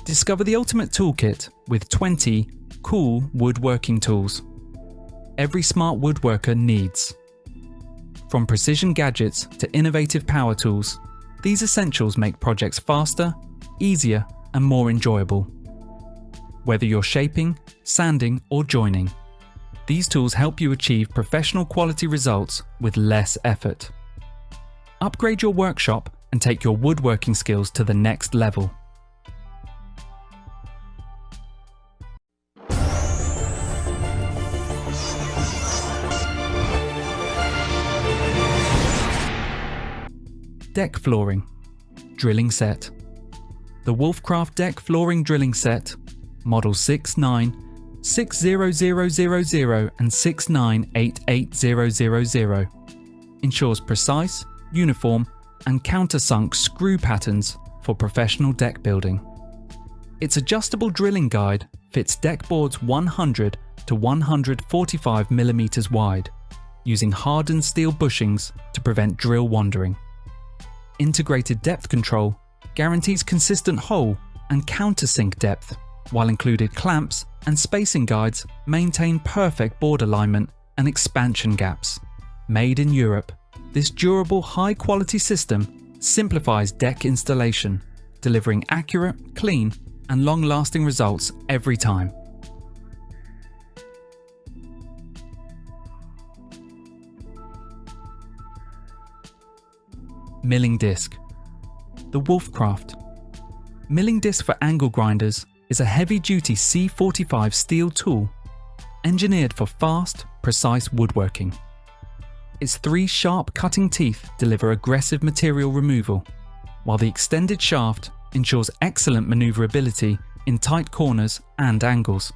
Discover the ultimate toolkit with 20 cool woodworking tools every smart woodworker needs. From precision gadgets to innovative power tools, these essentials make projects faster, easier, and more enjoyable. Whether you're shaping, sanding, or joining, these tools help you achieve professional quality results with less effort. Upgrade your workshop and take your woodworking skills to the next level. Deck flooring, drilling set. The Wolfcraft deck flooring drilling set, model 69, 60000 and 6988000, ensures precise, uniform, and countersunk screw patterns for professional deck building. Its adjustable drilling guide fits deck boards 100 to 145 mm wide, using hardened steel bushings to prevent drill wandering. Integrated depth control guarantees consistent hole and countersink depth, while included clamps and spacing guides maintain perfect board alignment and expansion gaps. Made in Europe, this durable, high-quality system simplifies deck installation, delivering accurate, clean, and long-lasting results every time. Milling disc. The Wolfcraft. Milling disc for angle grinders is a heavy-duty C45 steel tool engineered for fast, precise woodworking. Its 3 sharp cutting teeth deliver aggressive material removal, while the extended shaft ensures excellent maneuverability in tight corners and angles.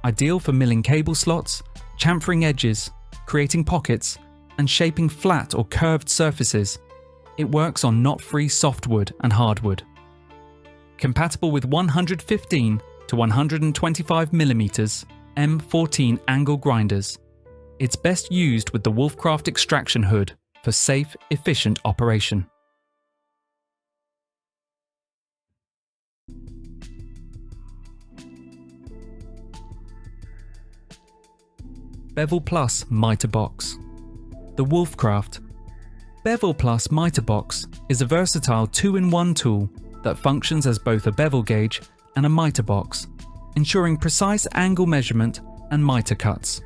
Ideal for milling cable slots, chamfering edges, creating pockets, and shaping flat or curved surfaces, it works on knot-free softwood and hardwood. Compatible with 115 to 125 mm M14 angle grinders, it's best used with the Wolfcraft extraction hood for safe, efficient operation. Bevel Plus Mitre Box. The Wolfcraft. Bevel Plus Mitre Box is a versatile 2-in-1 tool that functions as both a bevel gauge and a mitre box, ensuring precise angle measurement and mitre cuts.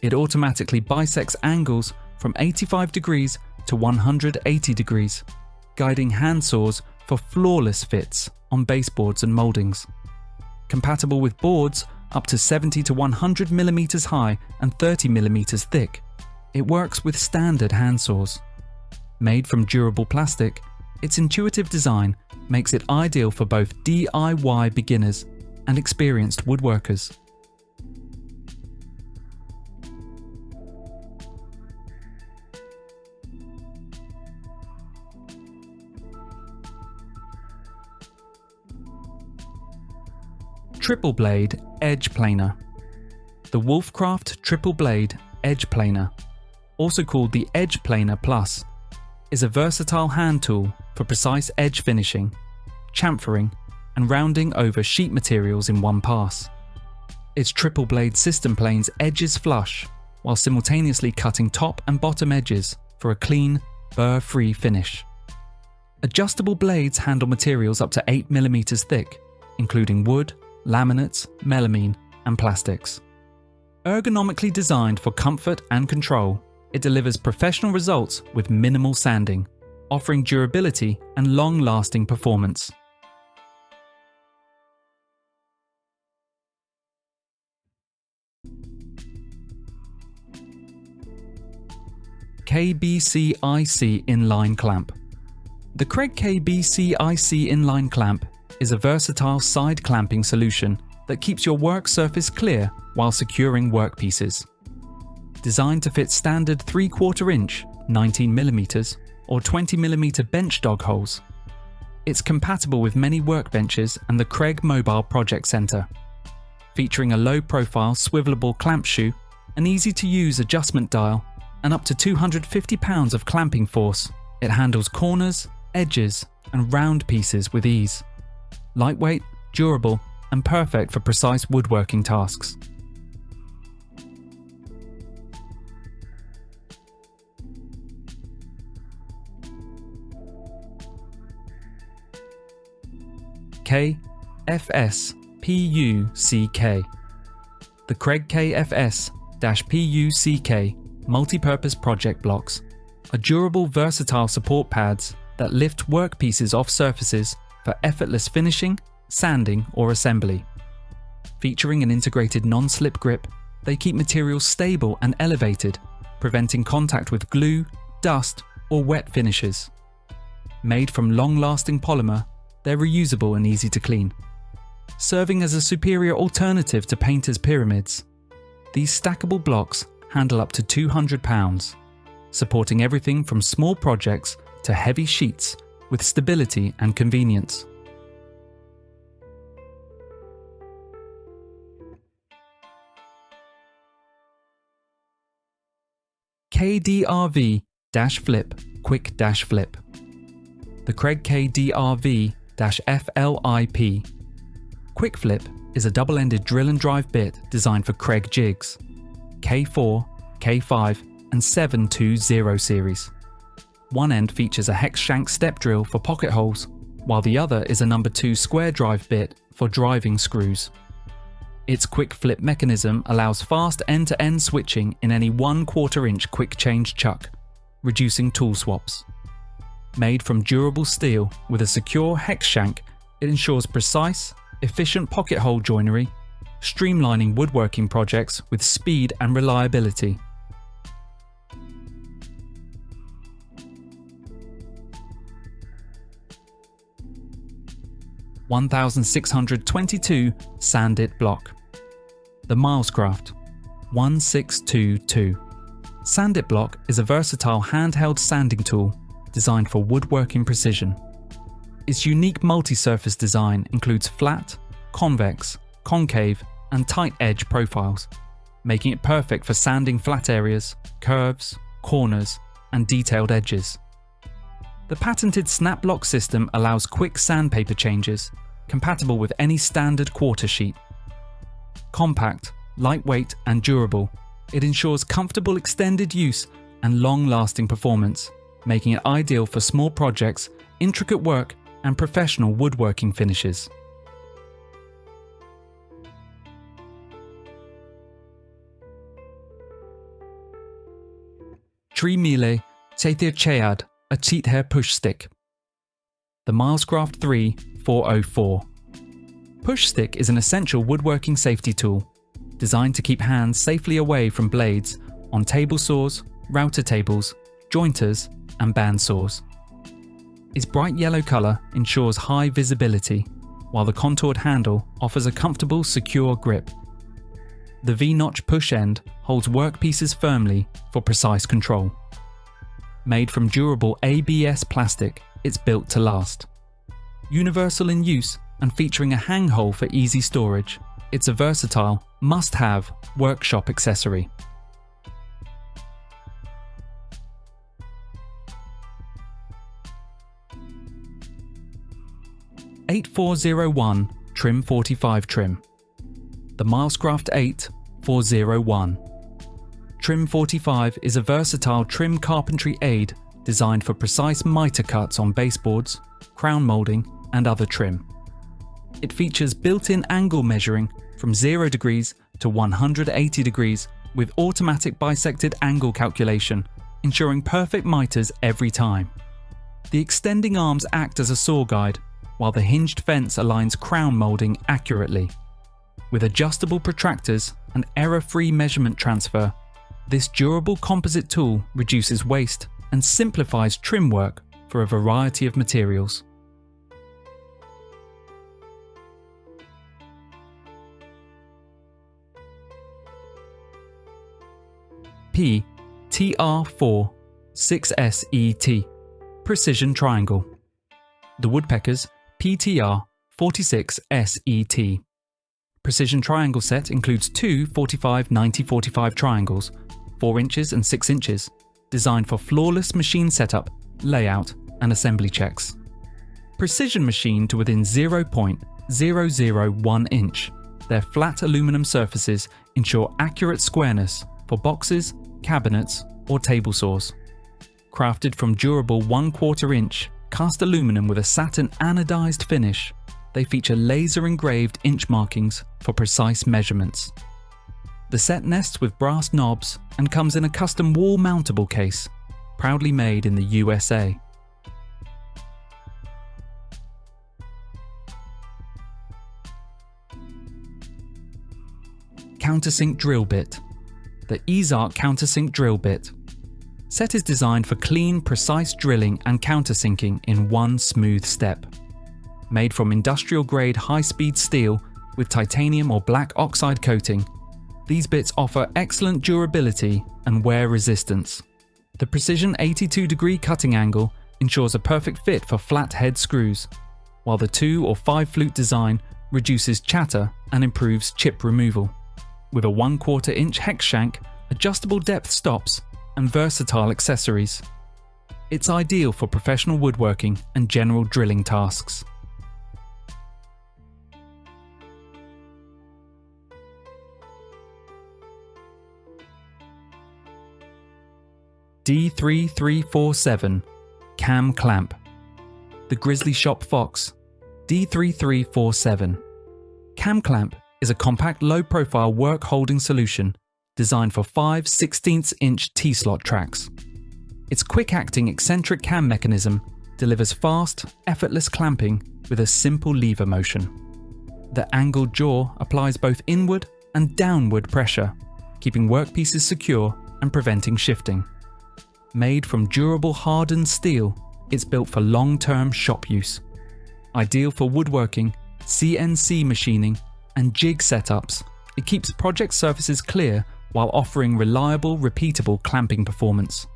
It automatically bisects angles from 85 degrees to 180 degrees, guiding hand saws for flawless fits on baseboards and mouldings. Compatible with boards up to 70 to 100 mm high and 30 mm thick, it works with standard hand saws. Made from durable plastic, its intuitive design makes it ideal for both DIY beginners and experienced woodworkers. Triple Blade Edge Planer. The Wolfcraft Triple Blade Edge Planer, also called the Edge Planer Plus, is a versatile hand tool for precise edge finishing, chamfering, and rounding over sheet materials in one pass. Its triple blade system planes edges flush, while simultaneously cutting top and bottom edges for a clean, burr-free finish. Adjustable blades handle materials up to 8 mm thick, including wood, laminates, melamine, and plastics. Ergonomically designed for comfort and control, it delivers professional results with minimal sanding, offering durability and long-lasting performance. KBCIC Inline Clamp. The Kreg KBCIC Inline Clamp is a versatile side clamping solution that keeps your work surface clear while securing workpieces. Designed to fit standard 3/4 inch, 19 mm, or 20 mm bench dog holes, it's compatible with many workbenches and the Kreg Mobile Project Center. Featuring a low-profile swivelable clamp shoe, an easy-to-use adjustment dial, and up to 250 pounds of clamping force, it handles corners, edges, and round pieces with ease. lightweight, durable, and perfect for precise woodworking tasks. KFS-PUCK. The Kreg KFS-PUCK multi-purpose project blocks are durable, versatile support pads that lift workpieces off surfaces for effortless finishing, sanding, or assembly. Featuring an integrated non-slip grip, they keep materials stable and elevated, preventing contact with glue, dust, or wet finishes. Made from long-lasting polymer, they're reusable and easy to clean. Serving as a superior alternative to painters' pyramids, these stackable blocks handle up to 200 pounds, supporting everything from small projects to heavy sheets with stability and convenience. KDRV-FLIP Quick-Flip. The Kreg KDRV-FLIP Quick Flip is a double-ended drill and drive bit designed for Kreg jigs, K4, K5 and 720 series. One end features a hex shank step drill for pocket holes, while the other is a number 2 square drive bit for driving screws. Its quick flip mechanism allows fast end-to-end switching in any 1/4 inch quick change chuck, reducing tool swaps. Made from durable steel with a secure hex shank, it ensures precise, efficient pocket hole joinery, streamlining woodworking projects with speed and reliability. (1622) Sandit block. The Milescraft 1622. Sandit block is a versatile handheld sanding tool designed for woodworking precision. Its unique multi-surface design includes flat, convex, concave, and tight edge profiles, making it perfect for sanding flat areas, curves, corners, and detailed edges. The patented snap block system allows quick sandpaper changes, compatible with any standard quarter sheet. Compact, lightweight, and durable, it ensures comfortable extended use and long-lasting performance, making it ideal for small projects, intricate work, and professional woodworking finishes. Tri Mille Teithir Chead, a Teithir PushStick. The Milescraft 3404. PushStick is an essential woodworking safety tool, designed to keep hands safely away from blades on table saws, router tables, jointers, and bandsaws. Its bright yellow colour ensures high visibility, while the contoured handle offers a comfortable, secure grip. The V-notch push end holds workpieces firmly for precise control. Made from durable ABS plastic, it's built to last. Universal in use and featuring a hang hole for easy storage, it's a versatile, must-have workshop accessory. (8401) Trim 45 trim. The Milescraft 8401. Trim 45 is a versatile trim carpentry aid designed for precise mitre cuts on baseboards, crown moulding, and other trim. It features built-in angle measuring from 0 degrees to 180 degrees with automatic bisected angle calculation, ensuring perfect mitres every time. The extending arms act as a saw guide, while the hinged fence aligns crown moulding accurately. With adjustable protractors and error-free measurement transfer, this durable composite tool reduces waste and simplifies trim work for a variety of materials. PTR4 6SET Precision Triangle. The Woodpeckers PTR 46SET. Precision triangle set includes two 45-90-45 triangles, 4 inches and 6 inches, designed for flawless machine setup, layout, and assembly checks. Precision machined to within 0.001 inch, their flat aluminum surfaces ensure accurate squareness for boxes, cabinets, or table saws. Crafted from durable 1/4 inch cast aluminum with a satin anodized finish, they feature laser engraved inch markings for precise measurements. The set nests with brass knobs and comes in a custom wall mountable case, proudly made in the USA. Countersink drill bit. The EZARC Countersink drill bit. Set is designed for clean, precise drilling and countersinking in one smooth step. Made from industrial-grade high-speed steel with titanium or black oxide coating, these bits offer excellent durability and wear resistance. The precision 82-degree cutting angle ensures a perfect fit for flat head screws, while the 2 or 5 flute design reduces chatter and improves chip removal. With a 1/4 inch hex shank, adjustable depth stops, and versatile accessories. It's ideal for professional woodworking and general drilling tasks. D3347 Cam Clamp. The Grizzly Shop Fox D3347. Cam Clamp is a compact low-profile work-holding solution designed for 5/16" T-slot tracks. Its quick-acting eccentric cam mechanism delivers fast, effortless clamping with a simple lever motion. The angled jaw applies both inward and downward pressure, keeping workpieces secure and preventing shifting. Made from durable hardened steel, it's built for long-term shop use. Ideal for woodworking, CNC machining, and jig setups, it keeps project surfaces clear while offering reliable, repeatable clamping performance.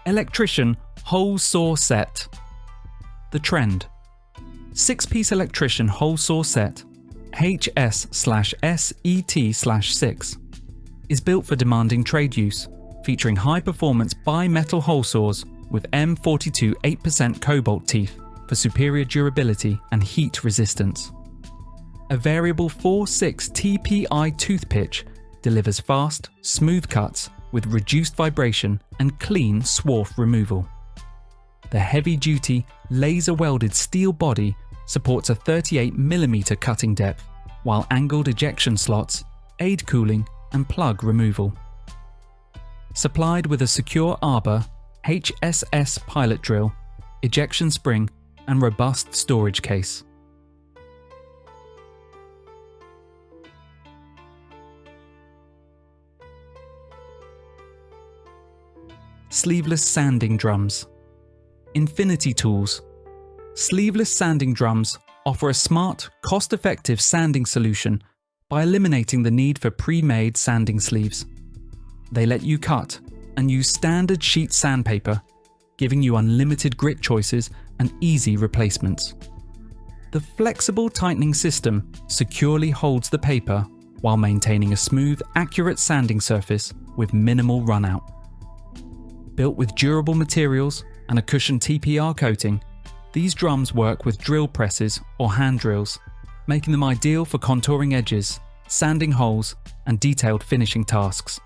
Electrician Hole Saw Set. The trend. 6-piece Electrician Hole Saw Set, HS/SET/6, is built for demanding trade use, featuring high-performance bi-metal hole saws with M42 8% cobalt teeth for superior durability and heat resistance. A variable 4/6 TPI tooth pitch delivers fast, smooth cuts with reduced vibration and clean swarf removal. The heavy-duty, laser-welded steel body supports a 38mm cutting depth, while angled ejection slots aid cooling and plug removal. Supplied with a secure arbor, HSS pilot drill, ejection spring, and robust storage case. Sleeveless sanding drums. Infinity Tools. Sleeveless sanding drums offer a smart, cost-effective sanding solution by eliminating the need for pre-made sanding sleeves. They let you cut and use standard sheet sandpaper, giving you unlimited grit choices and easy replacements. The flexible tightening system securely holds the paper while maintaining a smooth, accurate sanding surface with minimal runout. Built with durable materials and a cushioned TPR coating, these drums work with drill presses or hand drills, making them ideal for contouring edges, sanding holes, and detailed finishing tasks.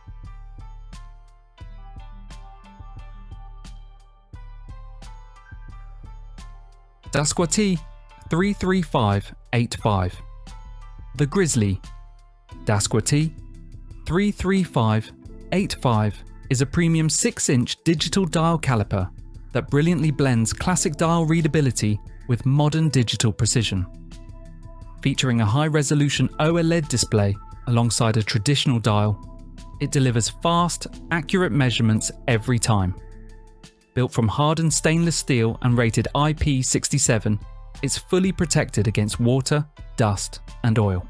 Dasqua T33585. The Grizzly. Dasqua T33585 is a premium 6-inch digital dial caliper that brilliantly blends classic dial readability with modern digital precision. Featuring a high-resolution OLED display alongside a traditional dial, it delivers fast, accurate measurements every time. Built from hardened stainless steel and rated IP67, it's fully protected against water, dust, and oil.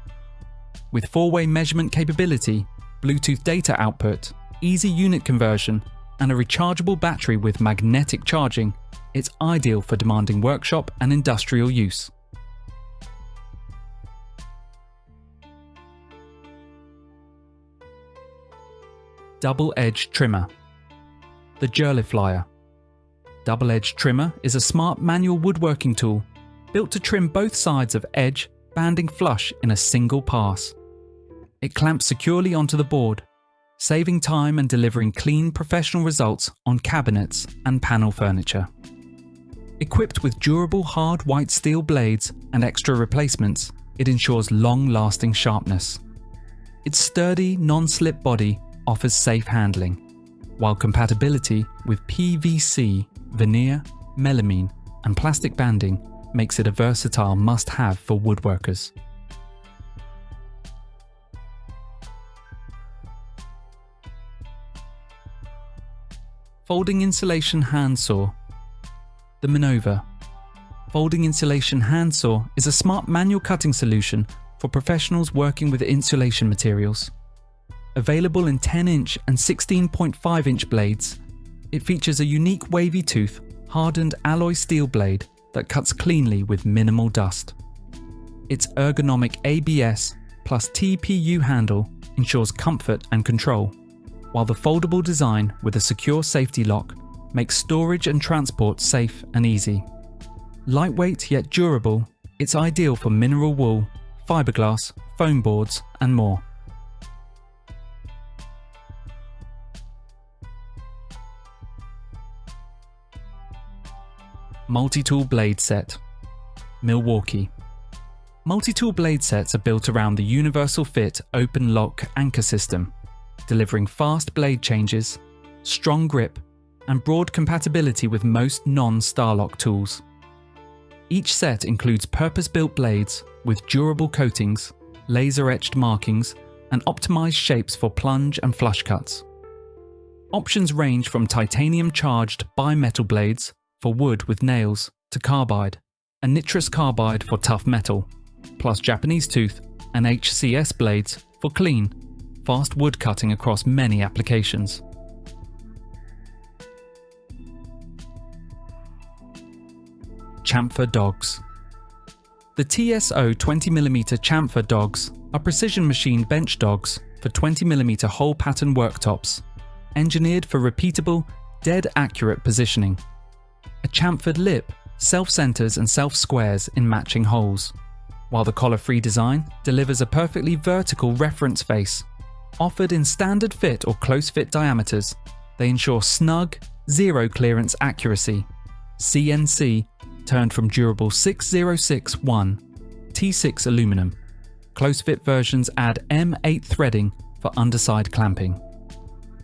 With 4-way measurement capability, Bluetooth data output, easy unit conversion, and a rechargeable battery with magnetic charging, it's ideal for demanding workshop and industrial use. double-edge trimmer. The Jerliflyer. Double-edge trimmer is a smart manual woodworking tool built to trim both sides of edge, banding flush in a single pass. It clamps securely onto the board, saving time and delivering clean, professional results on cabinets and panel furniture. Equipped with durable hard white steel blades and extra replacements, it ensures long-lasting sharpness. Its sturdy, non-slip body offers safe handling, while compatibility with PVC, veneer, melamine, and plastic banding makes it a versatile must-have for woodworkers. Folding insulation handsaw. The Minova. Folding insulation handsaw is a smart manual cutting solution for professionals working with insulation materials. Available in 10-inch and 16.5-inch blades, it features a unique wavy tooth, hardened alloy steel blade that cuts cleanly with minimal dust. Its ergonomic ABS plus TPU handle ensures comfort and control, while the foldable design with a secure safety lock makes storage and transport safe and easy. Lightweight yet durable, it's ideal for mineral wool, fiberglass, foam boards, and more. Multi-tool blade set. Milwaukee. Multi-tool blade sets are built around the universal fit open lock anchor system, delivering fast blade changes, strong grip, and broad compatibility with most non-Starlock tools. Each set includes purpose-built blades with durable coatings, laser-etched markings, and optimized shapes for plunge and flush cuts. Options range from titanium-charged bimetal blades for wood with nails to carbide, and nitrous carbide for tough metal, plus Japanese tooth and HCS blades for clean, fast wood cutting across many applications. Chamfer Dogs. The TSO 20mm Chamfer Dogs are precision machined bench dogs for 20mm hole pattern worktops, engineered for repeatable, dead accurate positioning. A chamfered lip self-centers and self-squares in matching holes, while the collar-free design delivers a perfectly vertical reference face. Offered in standard fit or close fit diameters, they ensure snug, zero clearance accuracy. CNC turned from durable 6061 T6 aluminum. Close fit versions add M8 threading for underside clamping.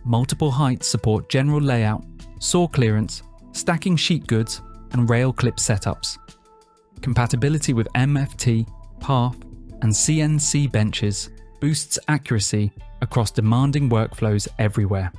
Multiple heights support general layout, saw clearance, stacking sheet goods, and rail clip setups. Compatibility with MFT, PARF, and CNC benches boosts accuracy across demanding workflows everywhere.